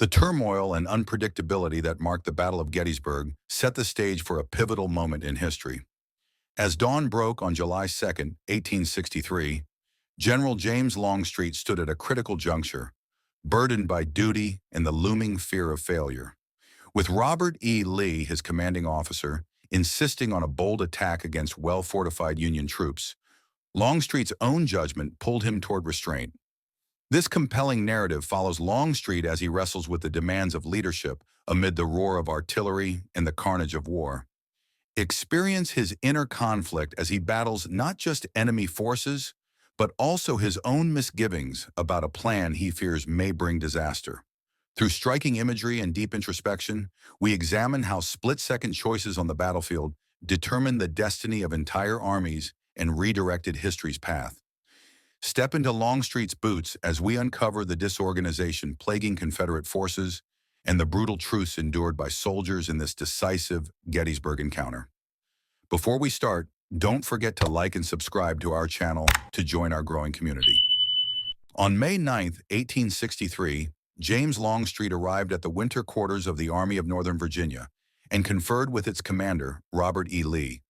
The turmoil and unpredictability that marked the Battle of Gettysburg set the stage for a pivotal moment in history. As dawn broke on July 2, 1863, General James Longstreet stood at a critical juncture, burdened by duty and the looming fear of failure. With Robert E. Lee, his commanding officer, insisting on a bold attack against well-fortified Union troops, Longstreet's own judgment pulled him toward restraint. This compelling narrative follows Longstreet as he wrestles with the demands of leadership amid the roar of artillery and the carnage of war. Experience his inner conflict as he battles not just enemy forces, but also his own misgivings about a plan he fears may bring disaster. Through striking imagery and deep introspection, we examine how split-second choices on the battlefield determined the destiny of entire armies and redirected history's path. Step into Longstreet's boots as we uncover the disorganization plaguing Confederate forces and the brutal truths endured by soldiers in this decisive Gettysburg encounter. Before we start, don't forget to like and subscribe to our channel to join our growing community. On May 9, 1863, James Longstreet arrived at the winter quarters of the Army of Northern Virginia and conferred with its commander, Robert E. Lee.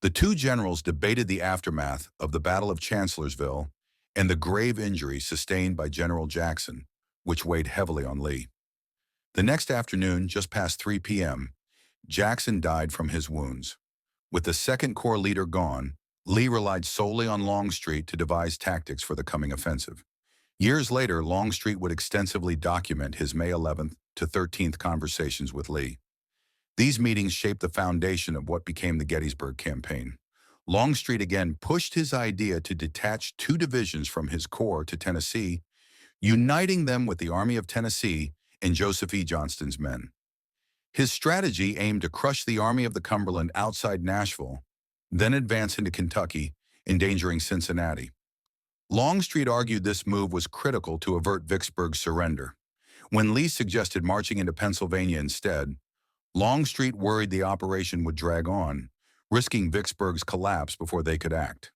The two generals debated the aftermath of the Battle of Chancellorsville and the grave injury sustained by General Jackson, which weighed heavily on Lee. The next afternoon, just past 3 p.m., Jackson died from his wounds. With the Second Corps leader gone, Lee relied solely on Longstreet to devise tactics for the coming offensive. Years later, Longstreet would extensively document his May 11th to 13th conversations with Lee. These meetings shaped the foundation of what became the Gettysburg Campaign. Longstreet again pushed his idea to detach two divisions from his corps to Tennessee, uniting them with the Army of Tennessee and Joseph E. Johnston's men. His strategy aimed to crush the Army of the Cumberland outside Nashville, then advance into Kentucky, endangering Cincinnati. Longstreet argued this move was critical to avert Vicksburg's surrender. When Lee suggested marching into Pennsylvania instead, Longstreet worried the operation would drag on, risking Vicksburg's collapse before they could act.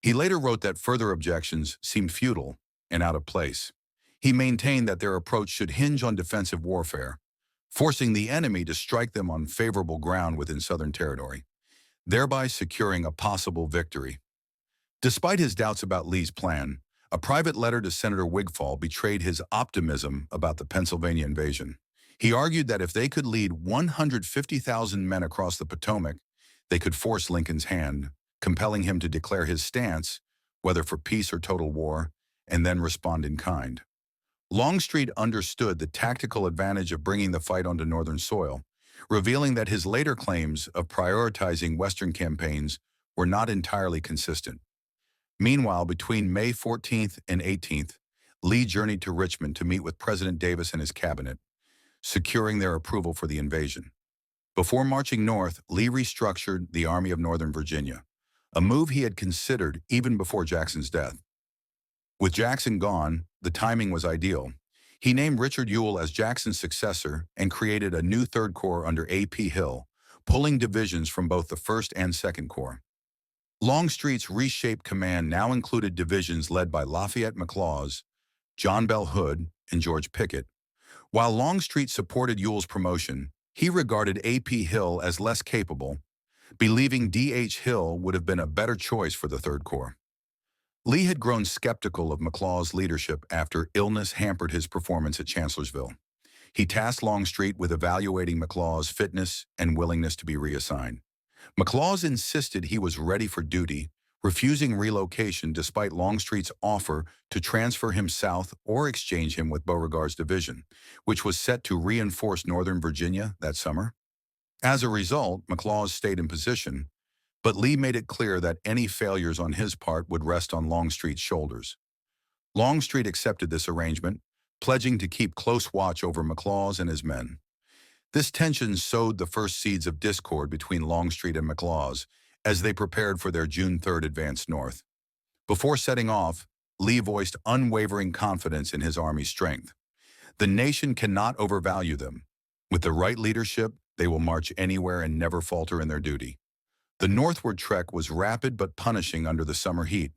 He later wrote that further objections seemed futile and out of place. He maintained that their approach should hinge on defensive warfare, forcing the enemy to strike them on favorable ground within Southern territory, thereby securing a possible victory. Despite his doubts about Lee's plan, a private letter to Senator Wigfall betrayed his optimism about the Pennsylvania invasion. He argued that if they could lead 150,000 men across the Potomac, they could force Lincoln's hand, compelling him to declare his stance, whether for peace or total war, and then respond in kind. Longstreet understood the tactical advantage of bringing the fight onto Northern soil, revealing that his later claims of prioritizing Western campaigns were not entirely consistent. Meanwhile, between May 14th and 18th, Lee journeyed to Richmond to meet with President Davis and his cabinet, securing their approval for the invasion. Before marching north, Lee restructured the Army of Northern Virginia, a move he had considered even before Jackson's death. With Jackson gone, the timing was ideal. He named Richard Ewell as Jackson's successor and created a new Third Corps under A.P. Hill, pulling divisions from both the First and Second Corps. Longstreet's reshaped command now included divisions led by Lafayette McLaws, John Bell Hood, and George Pickett. While Longstreet supported Ewell's promotion, he regarded A.P. Hill as less capable, believing D.H. Hill would have been a better choice for the Third Corps. Lee had grown skeptical of McLaws' leadership after illness hampered his performance at Chancellorsville. He tasked Longstreet with evaluating McLaws' fitness and willingness to be reassigned. McLaws insisted he was ready for duty, refusing relocation despite Longstreet's offer to transfer him south or exchange him with Beauregard's division, which was set to reinforce Northern Virginia that summer. As a result, McLaws stayed in position, but Lee made it clear that any failures on his part would rest on Longstreet's shoulders. Longstreet accepted this arrangement, pledging to keep close watch over McLaws and his men. This tension sowed the first seeds of discord between Longstreet and McLaws as they prepared for their June 3rd advance north. Before setting off, Lee voiced unwavering confidence in his army's strength. The nation cannot overvalue them. With the right leadership, they will march anywhere and never falter in their duty. The northward trek was rapid but punishing under the summer heat.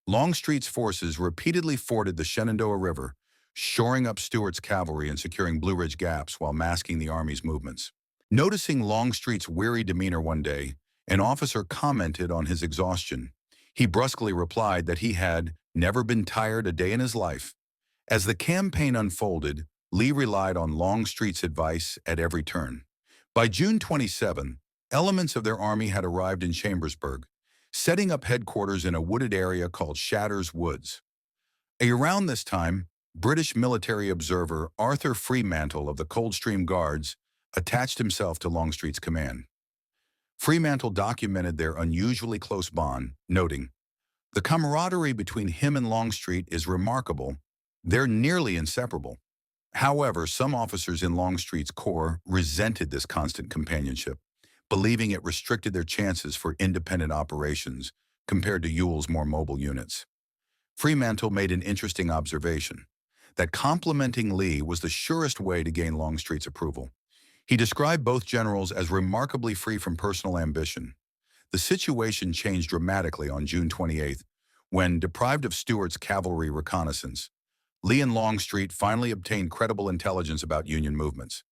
Longstreet's forces repeatedly forded the Shenandoah River, shoring up Stuart's cavalry and securing Blue Ridge gaps while masking the Army's movements. Noticing Longstreet's weary demeanor one day, an officer commented on his exhaustion. He brusquely replied that he had never been tired a day in his life. As the campaign unfolded, Lee relied on Longstreet's advice at every turn. By June 27, elements of their army had arrived in Chambersburg, setting up headquarters in a wooded area called Shatter's Woods. Around this time, British military observer Arthur Fremantle of the Coldstream Guards attached himself to Longstreet's command. Fremantle documented their unusually close bond, noting, "The camaraderie between him and Longstreet is remarkable. They're nearly inseparable." However, some officers in Longstreet's corps resented this constant companionship, believing it restricted their chances for independent operations compared to Ewell's more mobile units. Fremantle made an interesting observation, that complimenting Lee was the surest way to gain Longstreet's approval. He described both generals as remarkably free from personal ambition. The situation changed dramatically on June 28, when, deprived of Stuart's cavalry reconnaissance, Lee and Longstreet finally obtained credible intelligence about Union movements.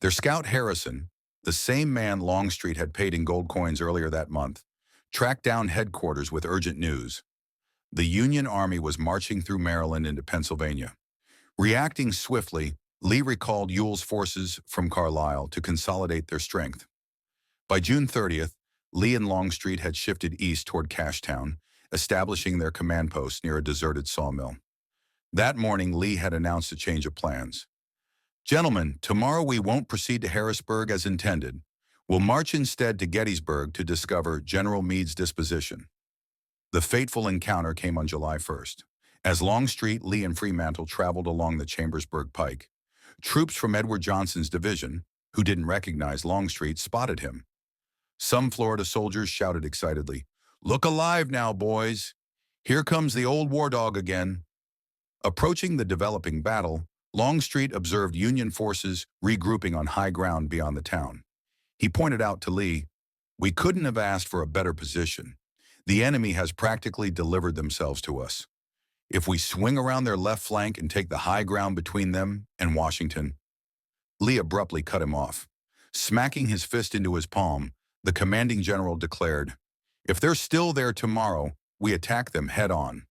Their scout Harrison, the same man Longstreet had paid in gold coins earlier that month, tracked down headquarters with urgent news. The Union Army was marching through Maryland into Pennsylvania. Reacting swiftly, Lee recalled Ewell's forces from Carlisle to consolidate their strength. By June 30th, Lee and Longstreet had shifted east toward Cashtown, establishing their command post near a deserted sawmill. That morning, Lee had announced a change of plans. "Gentlemen, tomorrow we won't proceed to Harrisburg as intended. We'll march instead to Gettysburg to discover General Meade's disposition." The fateful encounter came on July 1st. As Longstreet, Lee, and Fremantle traveled along the Chambersburg Pike, troops from Edward Johnston's division, who didn't recognize Longstreet, spotted him. Some Florida soldiers shouted excitedly, "Look alive now, boys! Here comes the old war dog again." Approaching the developing battle, Longstreet observed Union forces regrouping on high ground beyond the town. He pointed out to Lee, "We couldn't have asked for a better position. The enemy has practically delivered themselves to us. If we swing around their left flank and take the high ground between them and Washington." Lee abruptly cut him off. Smacking his fist into his palm, the commanding general declared, "If they're still there tomorrow, we attack them head on."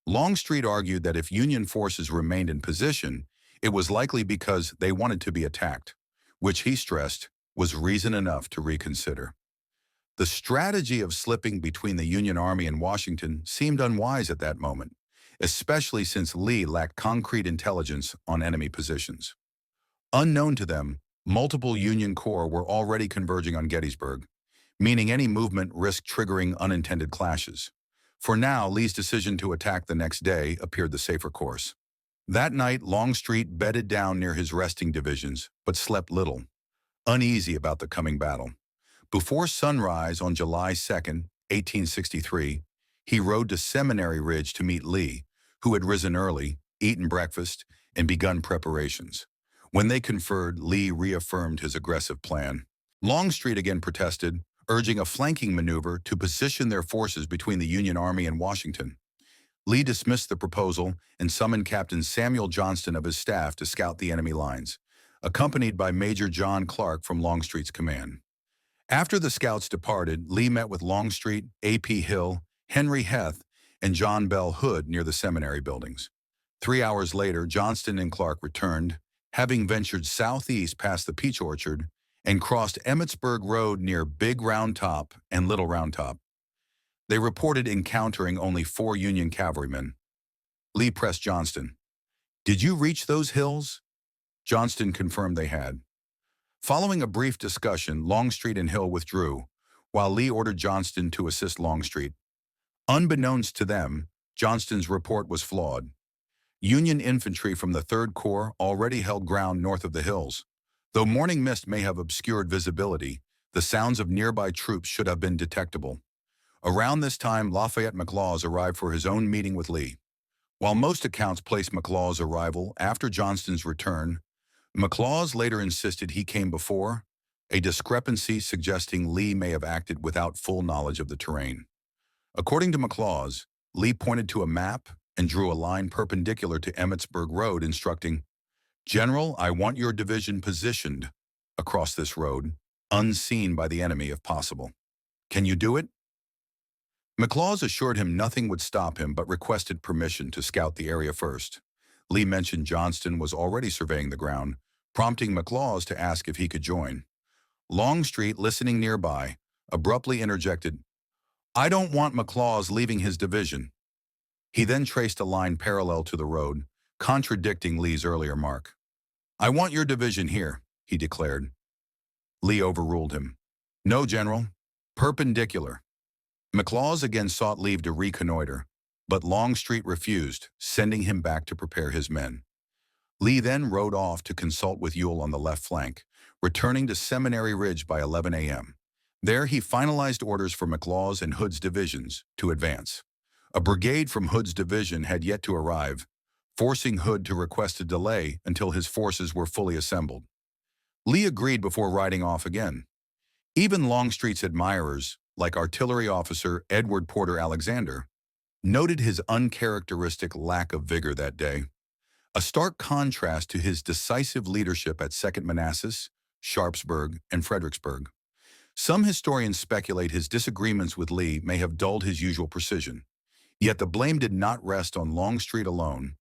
Longstreet argued that if Union forces remained in position, it was likely because they wanted to be attacked, which he stressed was reason enough to reconsider. The strategy of slipping between the Union Army and Washington seemed unwise at that moment, especially since Lee lacked concrete intelligence on enemy positions. Unknown to them, multiple Union corps were already converging on Gettysburg, meaning any movement risked triggering unintended clashes. For now, Lee's decision to attack the next day appeared the safer course. That night, Longstreet bedded down near his resting divisions, but slept little, uneasy about the coming battle. Before sunrise on July 2, 1863, he rode to Seminary Ridge to meet Lee, who had risen early, eaten breakfast, and begun preparations. When they conferred, Lee reaffirmed his aggressive plan. Longstreet again protested, urging a flanking maneuver to position their forces between the Union Army and Washington. Lee dismissed the proposal and summoned Captain Samuel Johnston of his staff to scout the enemy lines, accompanied by Major John Clark from Longstreet's command. After the scouts departed, Lee met with Longstreet, A.P. Hill, Henry Heth, and John Bell Hood near the seminary buildings. 3 hours later, Johnston and Clark returned, having ventured southeast past the Peach Orchard and crossed Emmitsburg Road near Big Round Top and Little Round Top. They reported encountering only 4 Union cavalrymen. Lee pressed Johnston, "Did you reach those hills?" Johnston confirmed they had. Following a brief discussion, Longstreet and Hill withdrew, while Lee ordered Johnston to assist Longstreet. Unbeknownst to them, Johnston's report was flawed. Union infantry from the 3rd Corps already held ground north of the hills. Though morning mist may have obscured visibility, the sounds of nearby troops should have been detectable. Around this time, Lafayette McLaws arrived for his own meeting with Lee. While most accounts place McLaws' arrival after Johnston's return, McLaws later insisted he came before, a discrepancy suggesting Lee may have acted without full knowledge of the terrain. According to McLaws, Lee pointed to a map and drew a line perpendicular to Emmitsburg Road, instructing, "General, I want your division positioned across this road, unseen by the enemy if possible. Can you do it?" McLaws assured him nothing would stop him but requested permission to scout the area first. Lee mentioned Johnston was already surveying the ground, prompting McLaws to ask if he could join. Longstreet, listening nearby, abruptly interjected, "I don't want McLaws leaving his division." He then traced a line parallel to the road, contradicting Lee's earlier mark. "I want your division here," he declared. Lee overruled him. "No, General. Perpendicular." McLaws again sought leave to reconnoiter, but Longstreet refused, sending him back to prepare his men. Lee then rode off to consult with Ewell on the left flank, returning to Seminary Ridge by 11 a.m. There he finalized orders for McLaws and Hood's divisions to advance. A brigade from Hood's division had yet to arrive, forcing Hood to request a delay until his forces were fully assembled. Lee agreed before riding off again. Even Longstreet's admirers, like artillery officer Edward Porter Alexander, noted his uncharacteristic lack of vigor that day, a stark contrast to his decisive leadership at 2nd Manassas, Sharpsburg, and Fredericksburg. Some historians speculate his disagreements with Lee may have dulled his usual precision. Yet the blame did not rest on Longstreet alone.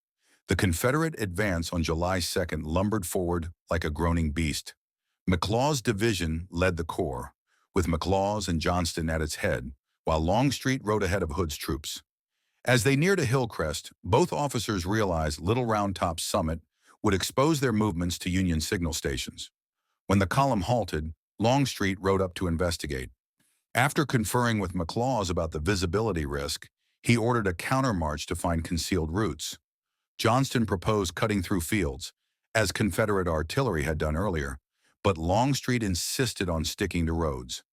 The Confederate advance on July 2nd lumbered forward like a groaning beast. McLaws' division led the corps, with McLaws and Johnston at its head, while Longstreet rode ahead of Hood's troops. As they neared a hill crest, both officers realized Little Round Top's summit would expose their movements to Union signal stations. When the column halted, Longstreet rode up to investigate. After conferring with McLaws about the visibility risk, he ordered a countermarch to find concealed routes. Johnston proposed cutting through fields, as Confederate artillery had done earlier, but Longstreet insisted on sticking to roads.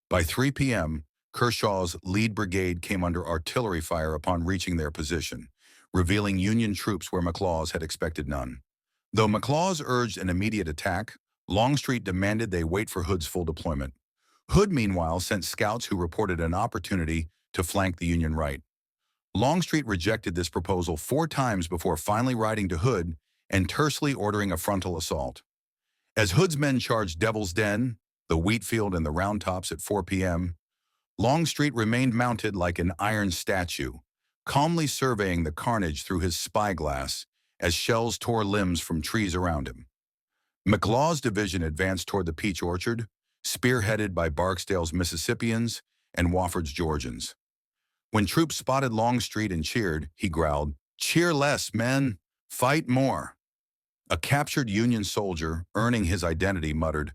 By 3 p.m., Kershaw's lead brigade came under artillery fire upon reaching their position, revealing Union troops where McLaws had expected none. Though McLaws urged an immediate attack, Longstreet demanded they wait for Hood's full deployment. Hood, meanwhile, sent scouts who reported an opportunity to flank the Union right. Longstreet rejected this proposal 4 times before finally riding to Hood and tersely ordering a frontal assault. As Hood's men charged Devil's Den, the Wheatfield, and the Round Tops at 4 p.m., Longstreet remained mounted like an iron statue, calmly surveying the carnage through his spyglass as shells tore limbs from trees around him. McLaws' division advanced toward the Peach Orchard, spearheaded by Barksdale's Mississippians and Wofford's Georgians. When troops spotted Longstreet and cheered, he growled, "Cheer less, men! Fight more!" A captured Union soldier, earning his identity, muttered,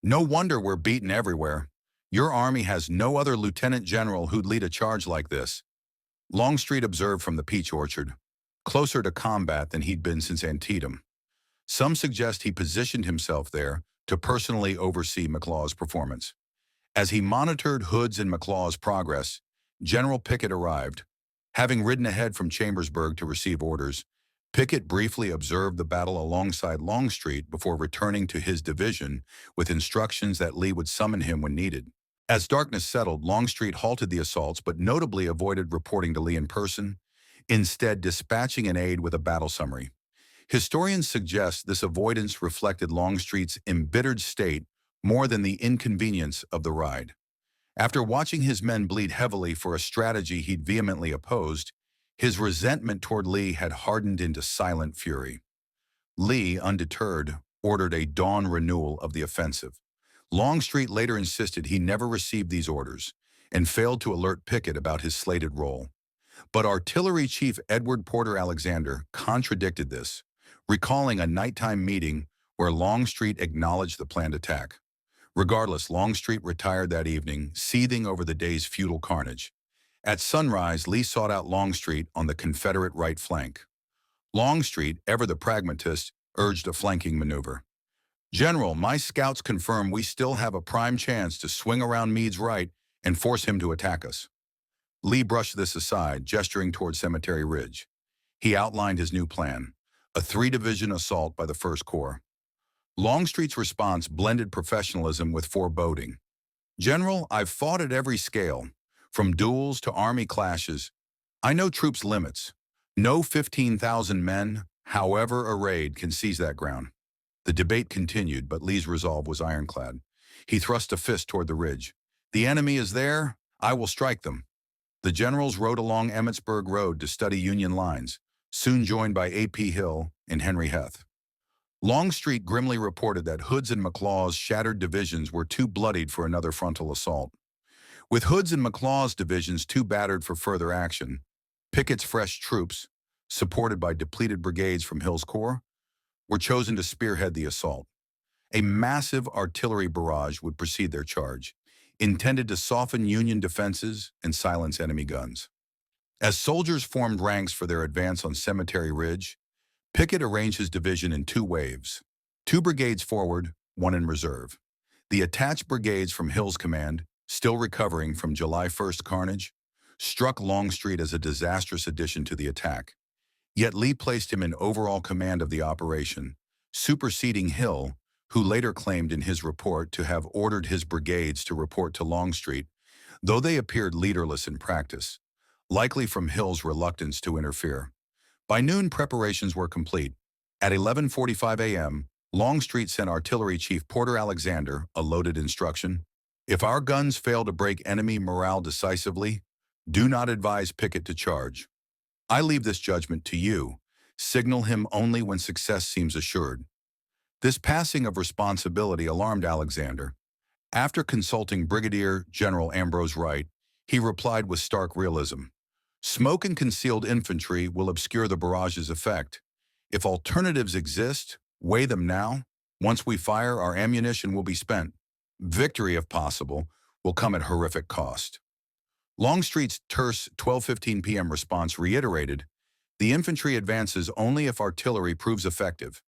"No wonder we're beaten everywhere. Your army has no other lieutenant general who'd lead a charge like this." Longstreet observed from the Peach Orchard, closer to combat than he'd been since Antietam. Some suggest he positioned himself there to personally oversee McLaws' performance. As he monitored Hood's and McLaws' progress, General Pickett arrived. Having ridden ahead from Chambersburg to receive orders, Pickett briefly observed the battle alongside Longstreet before returning to his division with instructions that Lee would summon him when needed. As darkness settled, Longstreet halted the assaults but notably avoided reporting to Lee in person, instead dispatching an aide with a battle summary. Historians suggest this avoidance reflected Longstreet's embittered state more than the inconvenience of the ride. After watching his men bleed heavily for a strategy he'd vehemently opposed, his resentment toward Lee had hardened into silent fury. Lee, undeterred, ordered a dawn renewal of the offensive. Longstreet later insisted he never received these orders and failed to alert Pickett about his slated role. But Artillery Chief Edward Porter Alexander contradicted this, recalling a nighttime meeting where Longstreet acknowledged the planned attack. Regardless, Longstreet retired that evening, seething over the day's futile carnage. At sunrise, Lee sought out Longstreet on the Confederate right flank. Longstreet, ever the pragmatist, urged a flanking maneuver. "General, my scouts confirm we still have a prime chance to swing around Meade's right and force him to attack us." Lee brushed this aside, gesturing toward Cemetery Ridge. He outlined his new plan, a 3-division assault by the 1st Corps. Longstreet's response blended professionalism with foreboding. "General, I've fought at every scale, from duels to army clashes. I know troops' limits. No 15,000 men, however arrayed, can seize that ground. The debate continued, but Lee's resolve was ironclad. He thrust a fist toward the ridge. The enemy is there. I will strike them. The generals rode along Emmetsburg Road to study Union lines, soon joined by A.P. Hill and Henry Heth. Longstreet grimly reported that Hood's and McLaws' shattered divisions were too bloodied for another frontal assault. With Hood's and McLaws' divisions too battered for further action, Pickett's fresh troops, supported by depleted brigades from Hill's corps, were chosen to spearhead the assault. A massive artillery barrage would precede their charge, intended to soften Union defenses and silence enemy guns. As soldiers formed ranks for their advance on Cemetery Ridge, Pickett arranged his division in two waves, 2 brigades forward, 1 in reserve. The attached brigades from Hill's command, still recovering from July 1st carnage, struck Longstreet as a disastrous addition to the attack. Yet Lee placed him in overall command of the operation, superseding Hill, who later claimed in his report to have ordered his brigades to report to Longstreet, though they appeared leaderless in practice, likely from Hill's reluctance to interfere. By noon, preparations were complete. At 11:45 a.m., Longstreet sent Artillery Chief Porter Alexander a loaded instruction. If our guns fail to break enemy morale decisively, do not advise Pickett to charge. I leave this judgment to you. Signal him only when success seems assured. This passing of responsibility alarmed Alexander. After consulting Brigadier General Ambrose Wright, he replied with stark realism. Smoke and concealed infantry will obscure the barrage's effect. If alternatives exist, weigh them now. Once we fire, our ammunition will be spent. Victory, if possible, will come at horrific cost. Longstreet's terse 12:15 p.m. response reiterated, the infantry advances only if artillery proves effective.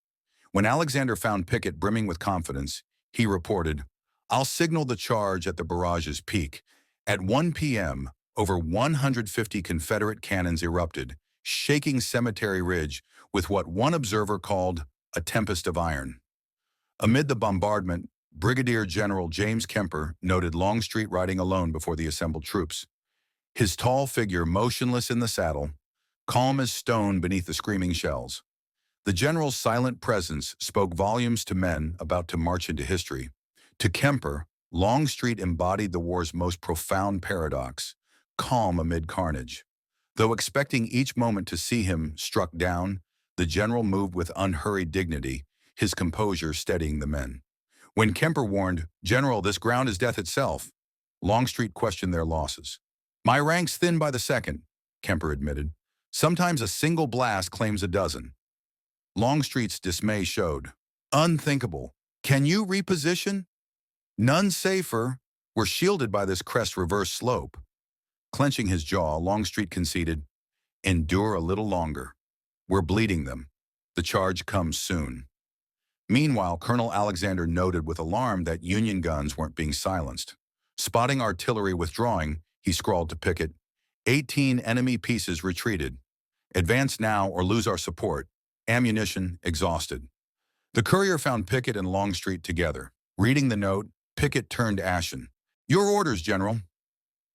When Alexander found Pickett brimming with confidence, he reported, I'll signal the charge at the barrage's peak. At 1 p.m., over 150 Confederate cannons erupted, shaking Cemetery Ridge with what one observer called a tempest of iron. Amid the bombardment, Brigadier General James Kemper noted Longstreet riding alone before the assembled troops. His tall figure motionless in the saddle, calm as stone beneath the screaming shells. The general's silent presence spoke volumes to men about to march into history. To Kemper, Longstreet embodied the war's most profound paradox, calm amid carnage. Though expecting each moment to see him struck down, the general moved with unhurried dignity, his composure steadying the men. When Kemper warned, General, this ground is death itself, Longstreet questioned their losses. My ranks thin by the second, Kemper admitted. Sometimes a single blast claims a dozen. Longstreet's dismay showed. Unthinkable. Can you reposition? None safer. We're shielded by this crest reverse slope. Clenching his jaw, Longstreet conceded, endure a little longer. We're bleeding them. The charge comes soon. Meanwhile, Colonel Alexander noted with alarm that Union guns weren't being silenced. Spotting artillery withdrawing, he scrawled to Pickett, 18 enemy pieces retreated. Advance now or lose our support. Ammunition exhausted. The courier found Pickett and Longstreet together. Reading the note, Pickett turned ashen. Your orders, General.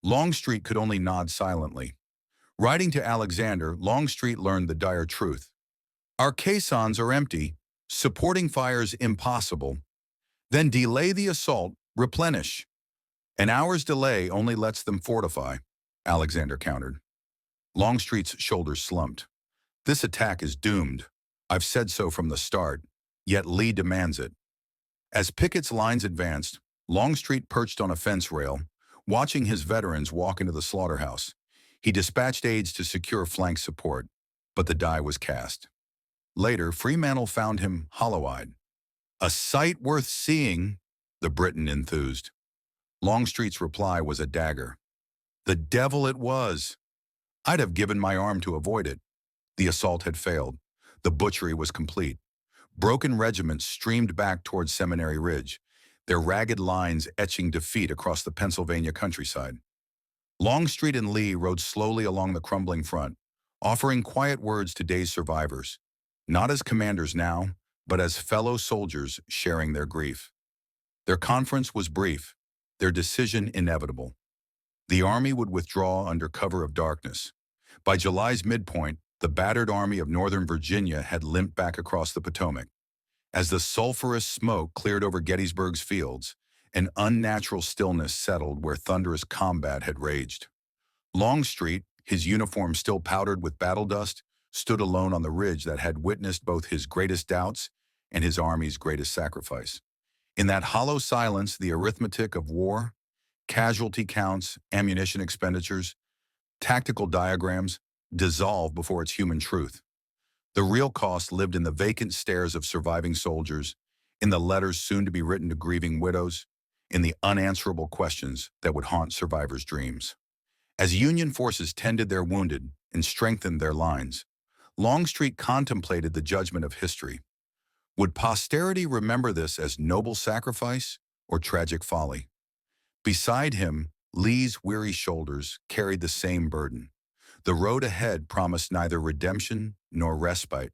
Longstreet could only nod silently. Writing to Alexander, Longstreet learned the dire truth. Our caissons are empty, supporting fire's impossible. Then delay the assault, replenish. An hour's delay only lets them fortify, Alexander countered. Longstreet's shoulders slumped. This attack is doomed. I've said so from the start, yet Lee demands it. As Pickett's lines advanced, Longstreet perched on a fence rail, watching his veterans walk into the slaughterhouse. He dispatched aides to secure flank support, but the die was cast. Later, Fremantle found him hollow-eyed. A sight worth seeing, the Briton enthused. Longstreet's reply was a dagger. The devil it was! I'd have given my arm to avoid it. The assault had failed. The butchery was complete. Broken regiments streamed back towards Seminary Ridge, their ragged lines etching defeat across the Pennsylvania countryside. Longstreet and Lee rode slowly along the crumbling front, offering quiet words to day's survivors, not as commanders now, but as fellow soldiers sharing their grief. Their conference was brief, their decision inevitable. The army would withdraw under cover of darkness. By July's midpoint, the battered army of Northern Virginia had limped back across the Potomac. As the sulphurous smoke cleared over Gettysburg's fields, an unnatural stillness settled where thunderous combat had raged. Longstreet, his uniform still powdered with battle dust, stood alone on the ridge that had witnessed both his greatest doubts and his army's greatest sacrifice. In that hollow silence, the arithmetic of war, casualty counts, ammunition expenditures, tactical diagrams, dissolved before its human truth. The real cost lived in the vacant stares of surviving soldiers, in the letters soon to be written to grieving widows, in the unanswerable questions that would haunt survivors' dreams. As Union forces tended their wounded and strengthened their lines, Longstreet contemplated the judgment of history. Would posterity remember this as noble sacrifice or tragic folly? Beside him, Lee's weary shoulders carried the same burden. The road ahead promised neither redemption nor respite,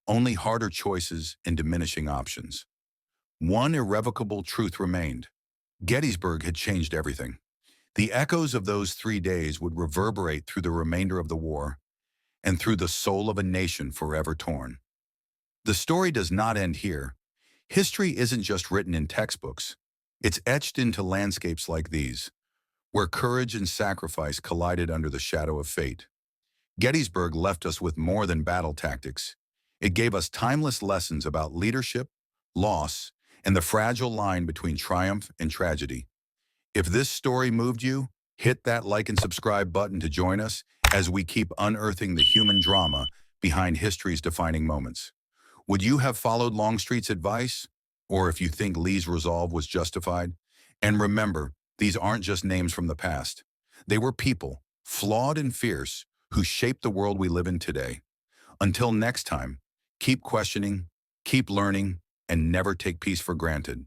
only harder choices and diminishing options. One irrevocable truth remained. Gettysburg had changed everything. The echoes of those 3 days would reverberate through the remainder of the war and through the soul of a nation forever torn. The story does not end here. History isn't just written in textbooks. It's etched into landscapes like these, where courage and sacrifice collided under the shadow of fate. Gettysburg left us with more than battle tactics. It gave us timeless lessons about leadership, loss, and the fragile line between triumph and tragedy. If this story moved you, hit that like and subscribe button to join us as we keep unearthing the human drama behind history's defining moments. Would you have followed Longstreet's advice? Or if you think Lee's resolve was justified? And remember, these aren't just names from the past. They were people, flawed and fierce, who shaped the world we live in today. Until next time, keep questioning, keep learning, and never take peace for granted.